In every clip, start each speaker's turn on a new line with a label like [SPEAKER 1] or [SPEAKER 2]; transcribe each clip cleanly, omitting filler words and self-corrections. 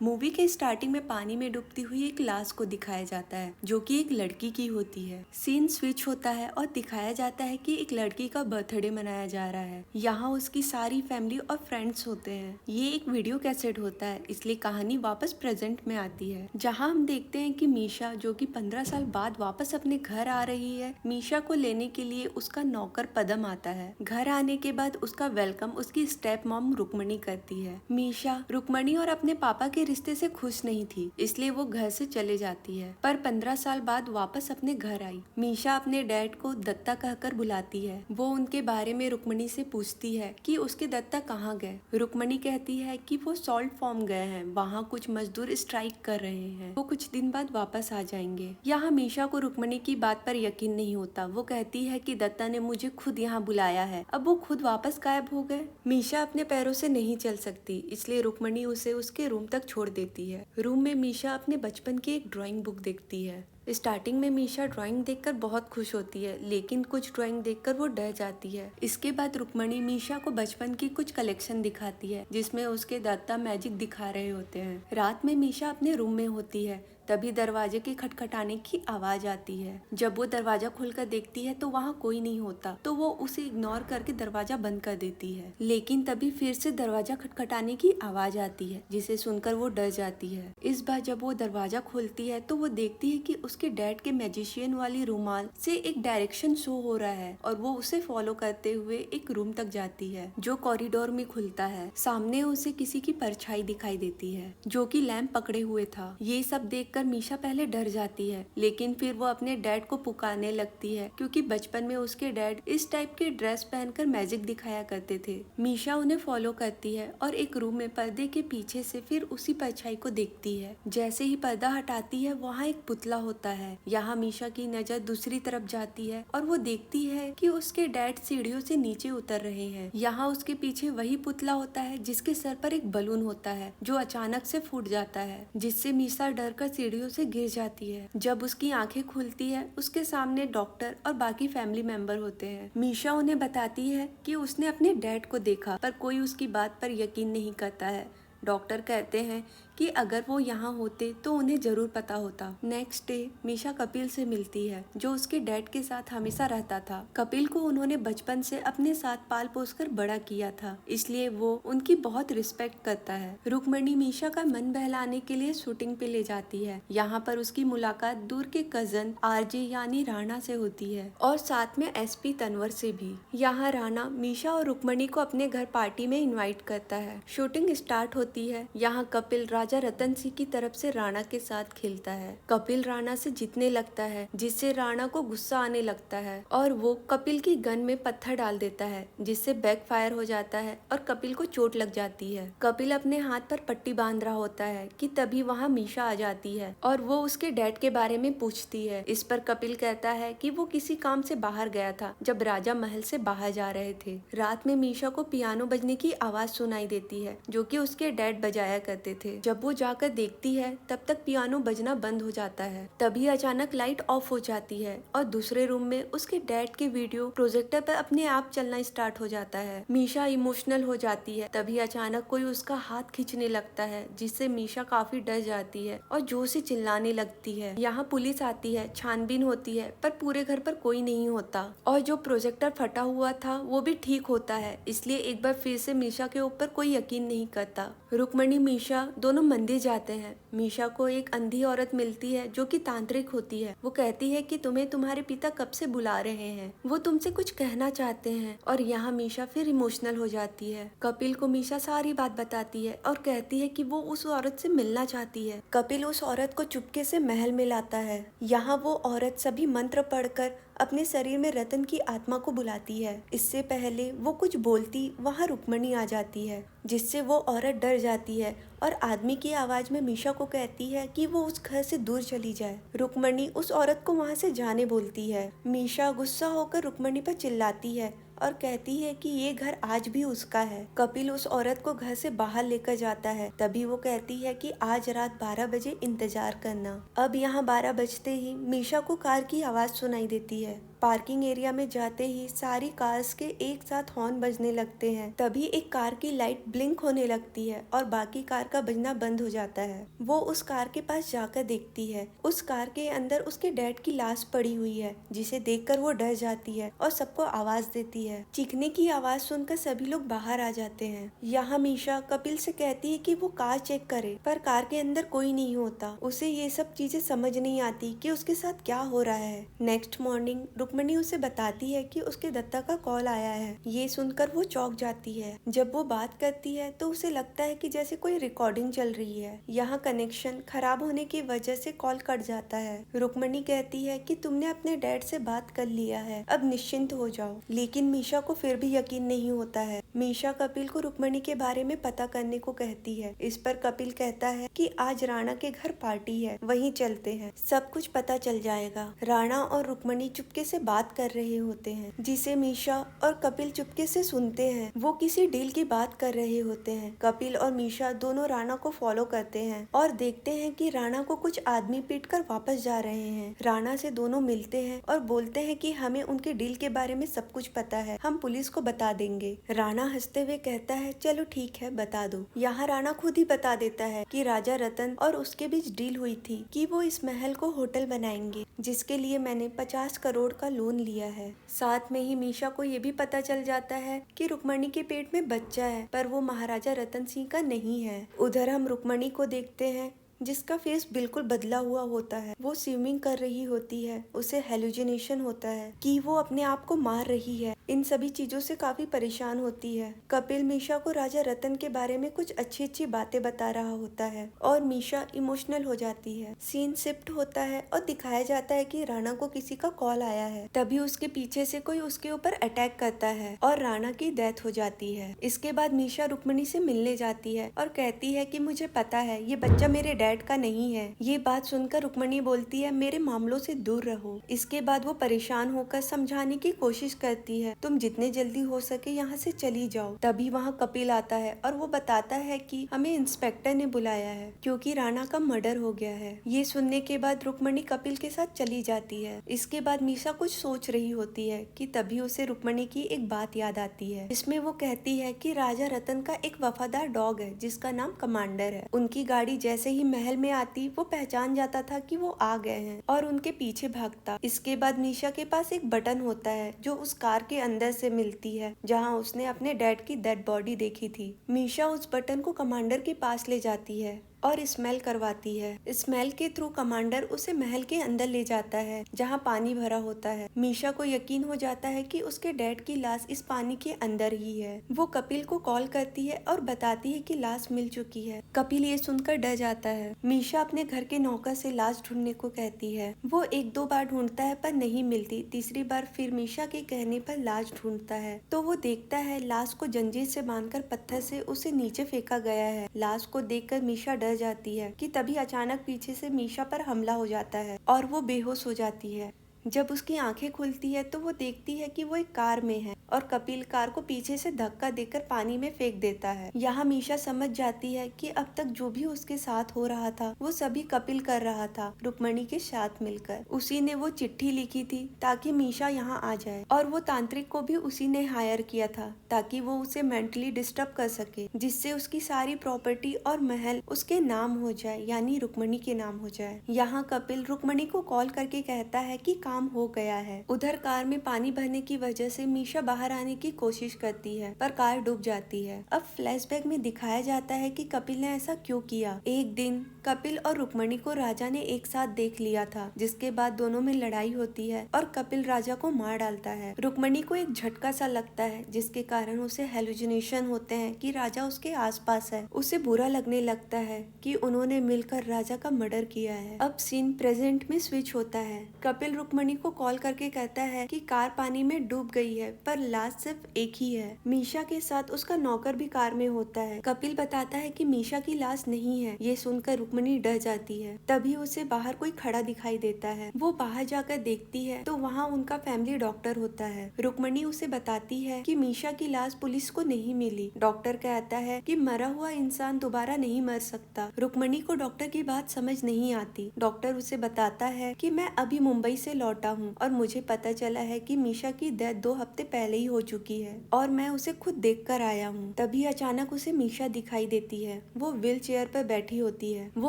[SPEAKER 1] Movie के starting में पानी में डूबती हुई एक लाश को दिखाया जाता है जो कि एक लड़की की होती है। सीन स्विच होता है और दिखाया जाता है कि एक लड़की का बर्थडे मनाया जा रहा है। यहाँ उसकी सारी फैमिली और फ्रेंड्स होते हैं। ये एक वीडियो कैसेट होता है, इसलिए कहानी वापस प्रेजेंट में आती है, जहाँ हम देखते हैं कि मीशा जो कि 15 साल बाद वापस अपने घर आ रही है। मीशा को लेने के लिए उसका नौकर पदम आता है। घर आने के बाद उसका वेलकम उसकी स्टेप मॉम रुक्मणी करती है। मीशा रुक्मणी और अपने पापा के रिश्ते से खुश नहीं थी, इसलिए वो घर से चले जाती है, पर 15 साल बाद वापस अपने घर आई। मीशा अपने डैड को दत्ता कहकर बुलाती है। वो उनके बारे में रुक्मणी से पूछती है कि उसके दत्ता कहाँ गए। रुक्मणी कहती है कि वो सॉल्ट फॉर्म गए हैं, वहाँ कुछ मजदूर स्ट्राइक कर रहे हैं, वो कुछ दिन बाद वापस आ जाएंगे। यहाँ मीशा को रुक्मणी की बात पर यकीन नहीं होता। वो कहती है कि दत्ता ने मुझे खुद यहाँ बुलाया है, अब वो खुद वापस गायब हो गए। मीशा अपने पैरों से नहीं चल सकती, इसलिए रुक्मणी उसे उसके रूम तक छोड़ देती है। रूम में मीशा अपने बचपन की एक ड्राइंग बुक देखती है। स्टार्टिंग में मीशा ड्राइंग देखकर बहुत खुश होती है, लेकिन कुछ ड्राइंग देखकर वो डर जाती है। इसके बाद रुक्मणी मीशा को बचपन की कुछ कलेक्शन दिखाती है, जिसमें उसके दत्ता मैजिक दिखा रहे होते हैं। रात में मीशा अपने रूम में होती है, तभी दरवाजे के खटखटाने की आवाज आती है। जब वो दरवाजा खोलकर देखती है तो वहाँ कोई नहीं होता, तो वो उसे इग्नोर करके दरवाजा बंद कर देती है। लेकिन तभी फिर से दरवाजा खटखटाने की आवाज आती है, जिसे सुनकर वो डर जाती है। इस बार जब वो दरवाजा खोलती है तो वो देखती है कि उसके डैड के मैजिशियन वाली रुमाल से एक डायरेक्शन शो हो रहा है, और वो उसे फॉलो करते हुए एक रूम तक जाती है जो कॉरिडोर में खुलता है। सामने उसे किसी की परछाई दिखाई देती है जो कि लैंप पकड़े हुए था। ये सब देख मीशा पहले डर जाती है, लेकिन फिर वो अपने डैड को पुकारने लगती है, क्योंकि बचपन में उसके डैड इस टाइप के ड्रेस पहनकर मैजिक दिखाया करते थे। मीशा उन्हें फॉलो करती है और एक रूम में पर्दे के पीछे से फिर उसी परछाई को देखती है। जैसे ही पर्दा हटाती है वहाँ एक पुतला होता है। यहाँ मीशा की नजर दूसरी तरफ जाती है और वो देखती है कि उसके डैड सीढ़ियों से नीचे उतर रहे हैं। यहाँ उसके पीछे वही पुतला होता है जिसके सर पर एक बलून होता है जो अचानक से फूट जाता है, जिससे मीशा डर कर सीढ़ियों से गिर जाती है। जब उसकी आंखें खुलती है उसके सामने डॉक्टर और बाकी फैमिली मेंबर होते हैं। मीशा उन्हें बताती है कि उसने अपने डैड को देखा, पर कोई उसकी बात पर यकीन नहीं करता है। डॉक्टर कहते हैं कि अगर वो यहाँ होते तो उन्हें जरूर पता होता। नेक्स्ट डे मीशा कपिल से मिलती है, जो उसके डैड के साथ हमेशा रहता था। कपिल को उन्होंने बचपन से अपने साथ पाल पोस कर बड़ा किया था, इसलिए वो उनकी बहुत रिस्पेक्ट करता है। रुक्मणी मीशा का मन बहलाने के लिए शूटिंग पे ले जाती है। यहाँ पर उसकी मुलाकात दूर के कजन आरजे यानी राणा से होती है, और साथ में एसपी तनवर से भी। यहाँ राणा मीशा और रुक्मणी को अपने घर पार्टी में इन्वाइट करता है। शूटिंग स्टार्ट होती है। यहाँ कपिल राजा रतन सिंह की तरफ से राणा के साथ खेलता है। कपिल राणा से जीतने लगता है, जिससे राणा को गुस्सा आने लगता है और वो कपिल की गन में पत्थर डाल देता है, जिससे बैकफायर हो जाता है और कपिल को चोट लग जाती है। कपिल अपने हाथ पर पट्टी बांध रहा होता है कि तभी वहाँ मीशा आ जाती है और वो उसके डैड के बारे में पूछती है। इस पर कपिल कहता है कि वो किसी काम से बाहर गया था जब राजा महल से बाहर जा रहे थे। रात में मीशा को पियानो बजने की आवाज सुनाई देती है, जो कि उसके डैड बजाया करते थे। जब वो जाकर देखती है तब तक पियानो बजना बंद हो जाता है। तभी अचानक लाइट ऑफ हो जाती है और दूसरे रूम में उसके डैड के वीडियो प्रोजेक्टर पर अपने आप चलना स्टार्ट हो जाता है। मीशा इमोशनल हो जाती है। तभी अचानक कोई उसका हाथ खींचने लगता है, जिससे मीशा काफी डर जाती है और जोर से चिल्लाने लगती है। यहाँ पुलिस आती है, छानबीन होती है, पर पूरे घर पर कोई नहीं होता और जो प्रोजेक्टर फटा हुआ था वो भी ठीक होता है। इसलिए एक बार फिर से मीशा के ऊपर कोई यकीन नहीं करता। रुक्मणी मीशा दोनों मंदिर जाते हैं। मीशा को एक अंधी औरत मिलती है जो कि तांत्रिक होती है। वो कहती है कि तुम्हें तुम्हारे पिता कब से बुला रहे हैं, वो तुमसे कुछ कहना चाहते हैं। और यहाँ मीशा फिर इमोशनल हो जाती है। कपिल को मीशा सारी बात बताती है और कहती है कि वो उस औरत से मिलना चाहती है। कपिल उस औरत को चुपके से महल में लाता है। यहाँ वो औरत सभी मंत्र पढ़कर अपने शरीर में रतन की आत्मा को बुलाती है। इससे पहले वो कुछ बोलती वहाँ रुक्मणी आ जाती है, जिससे वो औरत डर जाती है और आदमी की आवाज में मीशा को कहती है कि वो उस घर से दूर चली जाए। रुक्मणी उस औरत को वहाँ से जाने बोलती है। मीशा गुस्सा होकर रुक्मणी पर चिल्लाती है और कहती है कि ये घर आज भी उसका है। कपिल उस औरत को घर से बाहर लेकर जाता है। तभी वो कहती है कि आज रात 12 बजे इंतजार करना। अब यहाँ 12 बजते ही मीशा को कार की आवाज सुनाई देती है। पार्किंग एरिया में जाते ही सारी कार्स के एक साथ हॉर्न बजने लगते हैं। तभी एक कार की लाइट ब्लिंक होने लगती है और बाकी कार का बजना बंद हो जाता है। वो उस कार के पास जाकर देखती है। उस कार के अंदर उसके डैड की लाश पड़ी हुई है, जिसे देखकर वो डर जाती है और सबको आवाज देती है। चीखने की आवाज सुनकर सभी लोग बाहर आ जाते हैं। यहाँ मीशा कपिल से कहती है कि वो कार चेक करे, पर कार के अंदर कोई नहीं होता। उसे ये सब चीजें समझ नहीं आती कि उसके साथ क्या हो रहा है। नेक्स्ट मॉर्निंग रुक्मणी उसे बताती है कि उसके दत्ता का कॉल आया है। ये सुनकर वो चौंक जाती है। जब वो बात करती है तो उसे लगता है कि जैसे कोई रिकॉर्डिंग चल रही है। यहाँ कनेक्शन खराब होने की वजह से कॉल कट जाता है। रुक्मणी कहती है कि तुमने अपने डैड से बात कर लिया है, अब निश्चिंत हो जाओ। लेकिन मीशा को फिर भी यकीन नहीं होता है। मीशा कपिल को रुक्मणी के बारे में पता करने को कहती है। इस पर कपिल कहता है कि आज राणा के घर पार्टी है, वहीं चलते हैं, सब कुछ पता चल जाएगा। राणा और रुक्मणी चुपके से बात कर रहे होते हैं, जिसे मीशा और कपिल चुपके से सुनते हैं। वो किसी डील की बात कर रहे होते हैं। कपिल और मीशा दोनों राणा को फॉलो करते हैं और देखते हैं कि राणा को कुछ आदमी पीटकर वापस जा रहे हैं। राणा से दोनों मिलते हैं और बोलते हैं कि हमें उनके डील के बारे में सब कुछ पता है, हम पुलिस को बता देंगे। राणा हंसते हुए कहता है चलो ठीक है, बता दो। यहाँ राणा खुद ही बता देता है कि राजा रतन और उसके बीच डील हुई थी कि वो इस महल को होटल बनाएंगे, जिसके लिए मैंने 50 करोड़ का लोन लिया है। साथ में ही मीशा को ये भी पता चल जाता है कि रुक्मणी के पेट में बच्चा है, पर वो महाराजा रतन सिंह का नहीं है। उधर हम रुक्मणी को देखते हैं, जिसका फेस बिल्कुल बदला हुआ होता है। वो स्विमिंग कर रही होती है। उसे हेलुसिनेशन होता है कि वो अपने आप को मार रही है। इन सभी चीजों से काफी परेशान होती है। कपिल मीशा को राजा रतन के बारे में कुछ अच्छी अच्छी बातें बता रहा होता है और मीशा इमोशनल हो जाती है। सीन शिफ्ट होता है और दिखाया जाता है कि राणा को किसी का कॉल आया है। तभी उसके पीछे से कोई उसके ऊपर अटैक करता है और राणा की डेथ हो जाती है। इसके बाद मीशा रुक्मणी से मिलने जाती है और कहती है कि मुझे पता है ये बच्चा मेरे डैड का नहीं है। ये बात सुनकर रुक्मणी बोलती है मेरे मामलों से दूर रहो। इसके बाद वो परेशान होकर समझाने की कोशिश करती है, तुम जितने जल्दी हो सके यहाँ से चली जाओ। तभी वहाँ कपिल आता है और वो बताता है कि हमें इंस्पेक्टर ने बुलाया है क्योंकि राणा का मर्डर हो गया है। ये सुनने के बाद रुक्मणी कपिल के साथ चली जाती है। इसके बाद मीशा कुछ सोच रही होती है कि तभी उसे रुक्मणी की एक बात याद आती है। इसमें वो कहती है कि राजा रतन का एक वफादार डॉग है जिसका नाम कमांडर है। उनकी गाड़ी जैसे ही महल में आती वो पहचान जाता था कि वो आ गए हैं और उनके पीछे भागता। इसके बाद मीशा के पास एक बटन होता है जो उस कार के अंदर से मिलती है जहां उसने अपने डैड की डेड बॉडी देखी थी। मीशा उस बटन को कमांडर के पास ले जाती है और स्मेल करवाती है। स्मेल के थ्रू कमांडर उसे महल के अंदर ले जाता है जहां पानी भरा होता है। मीशा को यकीन हो जाता है कि उसके डैड की लाश इस पानी के अंदर ही है। वो कपिल को कॉल करती है और बताती है कि लाश मिल चुकी है। कपिल ये सुनकर डर जाता है। मीशा अपने घर के नौकर से लाश ढूंढने को कहती है। वो एक दो बार ढूंढता है पर नहीं मिलती। तीसरी बार फिर मीशा के कहने पर लाश ढूंढता है तो वो देखता है लाश को जंजीर से बांधकर पत्थर से उसे नीचे फेंका गया है। लाश को देखकर मीशा डर जाती है कि तभी अचानक पीछे से मीशा पर हमला हो जाता है और वो बेहोश हो जाती है। जब उसकी आंखें खुलती है तो वो देखती है कि वो एक कार में है और कपिल कार को पीछे से धक्का देकर पानी में फेंक देता है। यहाँ मीशा समझ जाती है कि अब तक जो भी उसके साथ हो रहा था वो सभी कपिल कर रहा था, रुक्मणी के साथ मिलकर। उसी ने वो चिट्ठी लिखी थी ताकि मीशा यहाँ आ जाए और वो तांत्रिक को भी उसी ने हायर किया था ताकि वो उसे मेंटली डिस्टर्ब कर सके, जिससे उसकी सारी प्रॉपर्टी और महल उसके नाम हो जाए, यानी रुक्मणी के नाम हो जाए। यहाँ कपिल रुक्मणी को कॉल करके कहता है कि काम हो गया है। उधर कार में पानी भरने की वजह से मीशा बाहर आने की कोशिश करती है पर कार डूब जाती है। अब फ्लैशबैक में दिखाया जाता है कि कपिल ने ऐसा क्यों किया। एक दिन कपिल और रुक्मणी को राजा ने एक साथ देख लिया था, जिसके बाद दोनों में लड़ाई होती है और कपिल राजा को मार डालता है। रुक्मणी को एक झटका सा लगता है जिसके कारण उसे हेलुसिनेशन होते हैं कि राजा उसके आसपास है। उसे बुरा लगने लगता है कि उन्होंने मिलकर राजा का मर्डर किया है। अब सीन प्रेजेंट में स्विच होता है। कपिल रुक्मणी को कॉल करके कहता है कि कार पानी में डूब गई है पर लाश सिर्फ एक ही है। मीशा के साथ उसका नौकर भी कार में होता है। कपिल बताता है कि मीशा की लाश नहीं है। ये सुनकर रुक्मणी डर जाती है। तभी उसे बाहर कोई खड़ा दिखाई देता है। वो बाहर जाकर देखती है तो वहाँ उनका फैमिली डॉक्टर होता है। रुक्मणी उसे बताती है कि मीशा की लाश पुलिस को नहीं मिली। डॉक्टर कहता है कि मरा हुआ इंसान दोबारा नहीं मर सकता। रुक्मणी को डॉक्टर की बात समझ नहीं आती। डॉक्टर उसे बताता है कि मैं अभी मुंबई से लौटा हूँ और मुझे पता चला है कि मीशा की डेथ 2 हफ्ते पहले ही हो चुकी है और मैं उसे खुद देख कर आया हूँ। तभी अचानक उसे मीशा दिखाई देती है। वो व्हील चेयर पर बैठी होती है। वो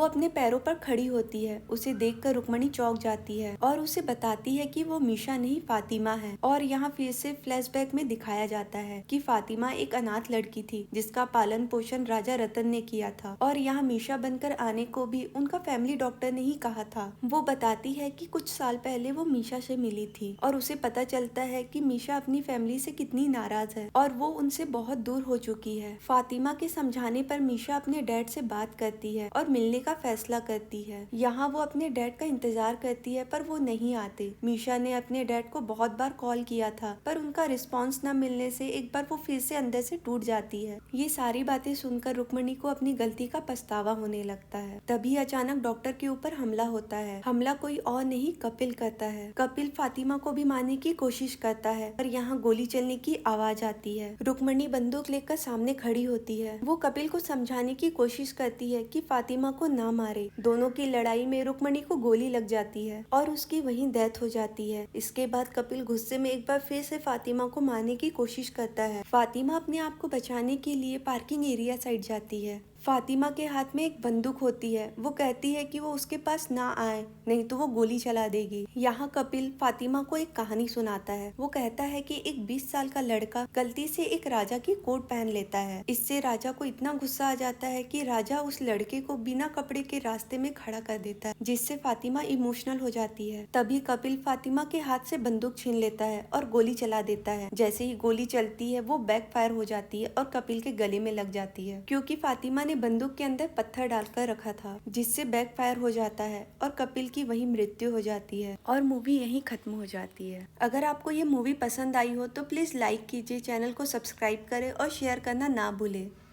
[SPEAKER 1] अपने पैरों पर खड़ी होती है। उसे देख कर रुक्मणी चौंक जाती है और उसे बताती है कि वो मीशा नहीं फातिमा है। और यहाँ फिर से फ्लैशबैक में दिखाया जाता है कि फातिमा एक अनाथ लड़की थी जिसका पालन पोषण राजा रतन ने किया था और यहाँ मीशा बनकर आने को भी उनका फैमिली डॉक्टर ने ही कहा था। वो बताती है कि कुछ साल पहले वो मीशा से मिली थी और उसे पता चलता है कि मीशा अपनी फैमिली से कितनी नाराज है और वो उनसे बहुत दूर हो चुकी है। फातिमा के समझाने पर मीशा अपने डैड से बात करती है और मिलने का फैसला करती है। यहाँ वो अपने डैड का इंतजार करती है पर वो नहीं आते। मीशा ने अपने डैड को बहुत बार कॉल किया था पर उनका रिस्पॉन्स न मिलने से एक बार वो फिर से अंदर से टूट जाती है। ये सारी बातें सुनकर रुक्मणी को अपनी गलती का पछतावा होने लगता है। तभी अचानक डॉक्टर के ऊपर हमला होता है। हमला कोई और नहीं कपिल करता है। कपिल फातिमा को भी मारने की कोशिश करता है पर यहाँ गोली चलने की आवाज आती है। रुक्मणी बंदूक लेकर सामने खड़ी होती है। वो कपिल को समझाने की कोशिश करती है कि फातिमा को ना मारे। दोनों की लड़ाई में रुक्मणी को गोली लग जाती है और उसकी वहीं डेथ हो जाती है। इसके बाद कपिल गुस्से में एक बार फिर से फातिमा को मारने की कोशिश करता है। फातिमा अपने आप को बचाने के लिए पार्किंग एरिया साइड जाती है। फातिमा के हाथ में एक बंदूक होती है। वो कहती है कि वो उसके पास ना आए नहीं तो वो गोली चला देगी। यहाँ कपिल फातिमा को एक कहानी सुनाता है। वो कहता है कि एक 20 साल का लड़का गलती से एक राजा की कोट पहन लेता है। इससे राजा को इतना गुस्सा आ जाता है कि राजा उस लड़के को बिना कपड़े के रास्ते में खड़ा कर देता है जिससे फातिमा इमोशनल हो जाती है। तभी कपिल फातिमा के हाथ से बंदूक छीन लेता है और गोली चला देता है। जैसे ही गोली चलती है वो बैक फायर हो जाती है और कपिल के गले में लग जाती है क्योंकि फातिमा ने बंदूक के अंदर पत्थर डालकर रखा था जिससे बैक फायर हो जाता है और कपिल की वही मृत्यु हो जाती है और मूवी यहीं खत्म हो जाती है। अगर आपको ये मूवी पसंद आई हो तो प्लीज लाइक कीजिए, चैनल को सब्सक्राइब करें और शेयर करना ना भूलें।